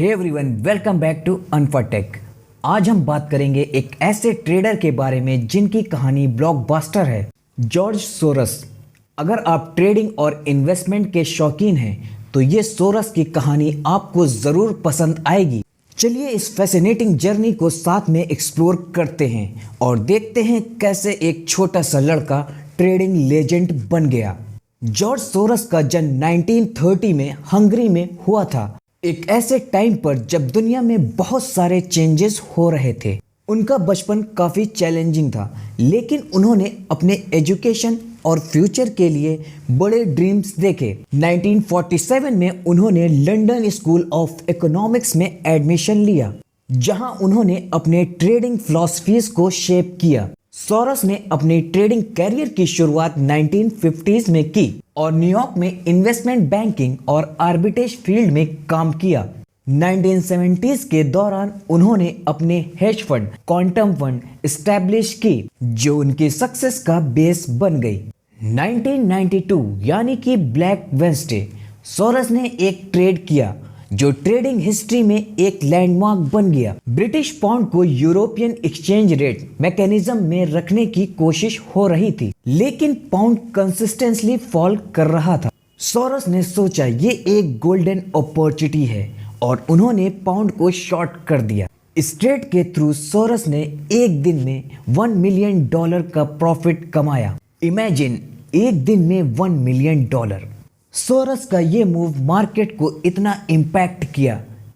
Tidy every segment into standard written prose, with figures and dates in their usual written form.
Hey everyone, welcome back to अनफाटेक। आज हम बात करेंगे एक ऐसे ट्रेडर के बारे में जिनकी कहानी ब्लॉकबस्टर है, जॉर्ज सोरस। अगर आप ट्रेडिंग और इन्वेस्टमेंट के शौकीन हैं तो ये सोरस की कहानी आपको ज़रूर पसंद आएगी। चलिए इस फैसिनेटिंग जर्नी को साथ में एक्सप्लोर करते हैं और देखते हैं कैसे एक छोटा सा लड़का ट्रेडिंग लेजेंड बन गया। जॉर्ज सोरस का जन्म 1930 में हंगरी में हुआ था, एक ऐसे टाइम पर जब दुनिया में बहुत सारे चेंजेस हो रहे थे। उनका बचपन काफ़ी चैलेंजिंग था, लेकिन उन्होंने अपने एजुकेशन और फ्यूचर के लिए बड़े ड्रीम्स देखे। 1947 में उन्होंने लंदन स्कूल ऑफ इकोनॉमिक्स में एडमिशन लिया, जहां उन्होंने अपने ट्रेडिंग फिलॉसफीज को शेप किया। सोरस ने अपनी ट्रेडिंग कैरियर की शुरुआत 1950s में की और न्यूयॉर्क में इन्वेस्टमेंट बैंकिंग और आर्बिट्रेज फील्ड में काम किया। 1970s के दौरान उन्होंने अपने hedge fund quantum fund establish की, जो उनकी सक्सेस का बेस बन गई। 1992 यानी कि ब्लैक वेडनेसडे, सोरस ने एक ट्रेड किया जो ट्रेडिंग हिस्ट्री में एक लैंडमार्क बन गया। ब्रिटिश पाउंड को यूरोपियन एक्सचेंज रेट मैकेनिज्म में रखने की कोशिश हो रही थी, लेकिन पाउंड कंसिस्टेंटली फॉल कर रहा था। सोरस ने सोचा ये एक गोल्डन अपॉर्चुनिटी है और उन्होंने पाउंड को शॉर्ट कर दिया। इस ट्रेड के थ्रू सोरस ने एक दिन में $1 मिलियन का प्रॉफिट कमाया। इमेजिन, एक दिन में $1 मिलियन। सोरस का ये मूव मार्केट को इतना इम्पैक्ट किया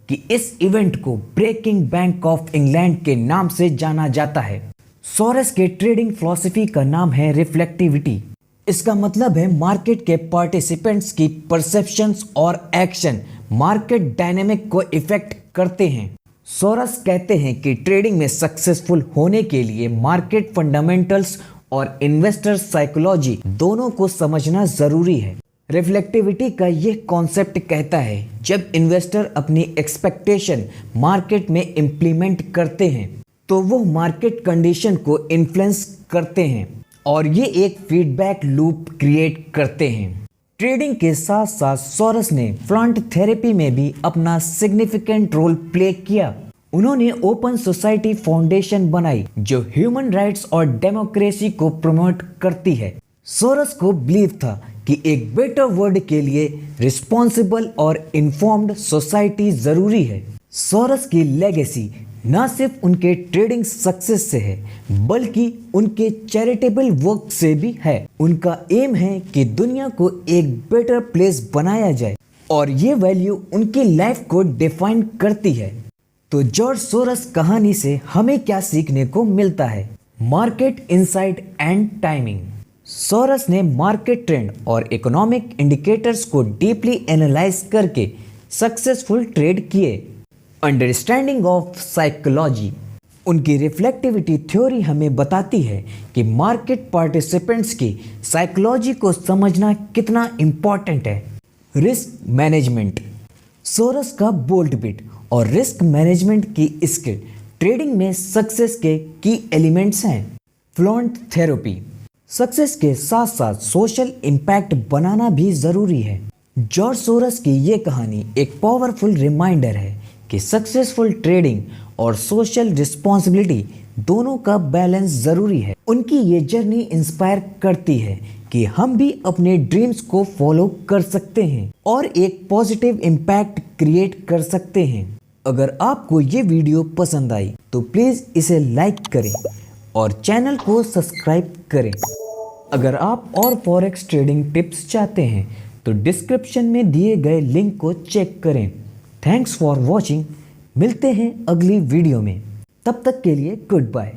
कि इस इवेंट को ब्रेकिंग बैंक ऑफ इंग्लैंड के नाम से जाना जाता है। सोरस के ट्रेडिंग फिलॉसफी का नाम है रिफ्लेक्टिविटी। इसका मतलब है मार्केट के पार्टिसिपेंट्स की परसेप्शंस और एक्शन मार्केट डायनेमिक को इफेक्ट करते हैं। सोरस कहते हैं कि ट्रेडिंग में सक्सेसफुल होने के लिए मार्केट फंडामेंटल्स और इन्वेस्टर साइकोलॉजी दोनों को समझना जरूरी है। रिफ्लेक्टिविटी का यह कॉन्सेप्ट कहता है जब इन्वेस्टर अपनी एक्सपेक्टेशन मार्केट में इम्प्लीमेंट करते हैं तो वो मार्केट कंडीशन को इन्फ्लुएंस करते हैं और ये एक फीडबैक लूप क्रिएट करते हैं। ट्रेडिंग के साथ साथ सोरस ने प्लांट थेरेपी में भी अपना सिग्निफिकेंट रोल प्ले किया। उन्होंने ओपन सोसाइटी फाउंडेशन बनाई जो ह्यूमन राइट्स और डेमोक्रेसी को प्रमोट करती है। सोरस को बिलीव था कि एक बेटर वर्ल्ड के लिए रिस्पॉन्सिबल और इन्फॉर्म्ड सोसाइटी जरूरी है। सोरस की लेगेसी न सिर्फ उनके ट्रेडिंग सक्सेस से है, बल्कि उनके चैरिटेबल वर्क से भी है। उनका एम है कि दुनिया को एक बेटर प्लेस बनाया जाए और ये वैल्यू उनकी लाइफ को डिफाइन करती है। तो जॉर्ज सोरस कहानी से हमें क्या सीखने को मिलता है? Market insight and timing. Soros ने मार्केट ट्रेंड और इकोनॉमिक इंडिकेटर्स को डीपली एनालाइज करके सक्सेसफुल ट्रेड किए। Understanding of psychology. उनकी रिफ्लेक्टिविटी थ्योरी हमें बताती है कि मार्केट पार्टिसिपेंट्स की साइकोलॉजी को समझना कितना इम्पॉर्टेंट है। Risk management. सोरस का बोल्ड बिट और रिस्क मैनेजमेंट की स्किल ट्रेडिंग में सक्सेस के की एलिमेंट्स हैं। Plant therapy. सक्सेस के साथ साथ सोशल इम्पैक्ट बनाना भी जरूरी है। जॉर्ज सोरस की ये कहानी एक पावरफुल रिमाइंडर है कि सक्सेसफुल ट्रेडिंग और सोशल रिस्पॉन्सिबिलिटी दोनों का बैलेंस जरूरी है। उनकी ये जर्नी इंस्पायर करती है कि हम भी अपने ड्रीम्स को फॉलो कर सकते हैं और एक पॉजिटिव इम्पैक्ट क्रिएट कर सकते हैं। अगर आपको ये वीडियो पसंद आई तो प्लीज़ इसे लाइक करें और चैनल को सब्सक्राइब करें। अगर आप और फॉरेक्स ट्रेडिंग टिप्स चाहते हैं तो डिस्क्रिप्शन में दिए गए लिंक को चेक करें। Thanks for watching. मिलते हैं अगली वीडियो में, तब तक के लिए गुड बाय।